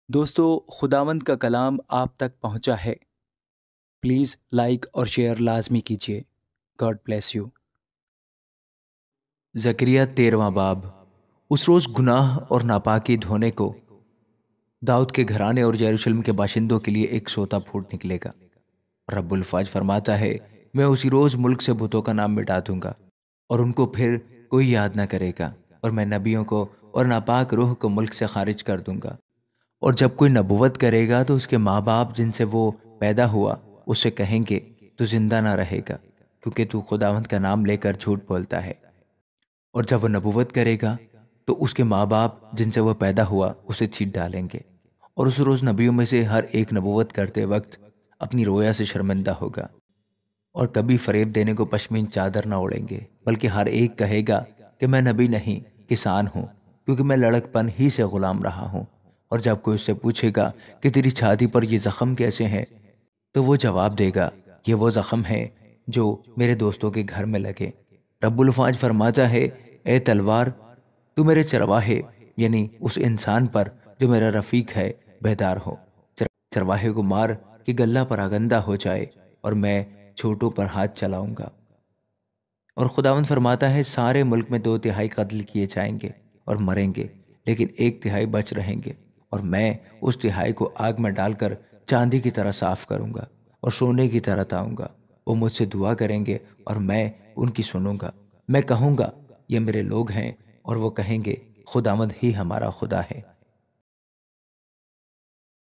دوستو، خداوند کا کلام آپ تک پہنچا ہے۔ پلیز لائک اور شیئر لازمی کیجیے۔ God bless you. زکریا 13واں باب۔ اس روز گناہ اور ناپاکی دھونے کو داؤد کے گھرانے اور یروشلم کے باشندوں کے لیے ایک سوتا پھوٹ نکلے گا۔ رب الفاظ فرماتا ہے، میں اسی روز ملک سے بتوں کا نام مٹا دوں گا اور ان کو پھر کوئی یاد نہ کرے گا، اور میں نبیوں کو اور ناپاک روح کو ملک سے خارج کر دوں گا۔ اور جب کوئی نبوت کرے گا تو اس کے ماں باپ جن سے وہ پیدا ہوا اس سے کہیں گے تو زندہ نہ رہے گا، کیونکہ تو خداوند کا نام لے کر جھوٹ بولتا ہے۔ اور جب وہ نبوت کرے گا تو اس کے ماں باپ جن سے وہ پیدا ہوا اسے چیٹ ڈالیں گے، اور اس روز نبیوں میں سے ہر ایک نبوت کرتے وقت اپنی رویا سے شرمندہ ہوگا، اور کبھی فریب دینے کو پشمین چادر نہ اوڑھیں گے، بلکہ ہر ایک کہے گا کہ میں نبی نہیں، کسان ہوں، کیونکہ میں لڑکپن ہی سے غلام رہا ہوں۔ اور جب کوئی اس سے پوچھے گا کہ تیری چھاتی پر یہ زخم کیسے ہیں، تو وہ جواب دے گا، یہ وہ زخم ہے جو میرے دوستوں کے گھر میں لگے۔ رب الفاظ فرماتا ہے، اے تلوار، تو میرے چرواہے یعنی اس انسان پر جو میرا رفیق ہے بیدار ہو۔ چرواہے کو مار کہ گلہ پراگندہ ہو جائے، اور میں چھوٹوں پر ہاتھ چلاؤں گا۔ اور خداوند فرماتا ہے، سارے ملک میں 2/3 قتل کیے جائیں گے اور مریں گے، لیکن 1/3 بچ رہیں گے، اور میں اس 1/3 کو آگ میں ڈال کر چاندی کی طرح صاف کروں گا اور سونے کی طرح تاؤں گا۔ وہ مجھ سے دعا کریں گے اور میں ان کی سنوں گا۔ میں کہوں گا، یہ میرے لوگ ہیں، اور وہ کہیں گے، خداوند ہی ہمارا خدا ہے۔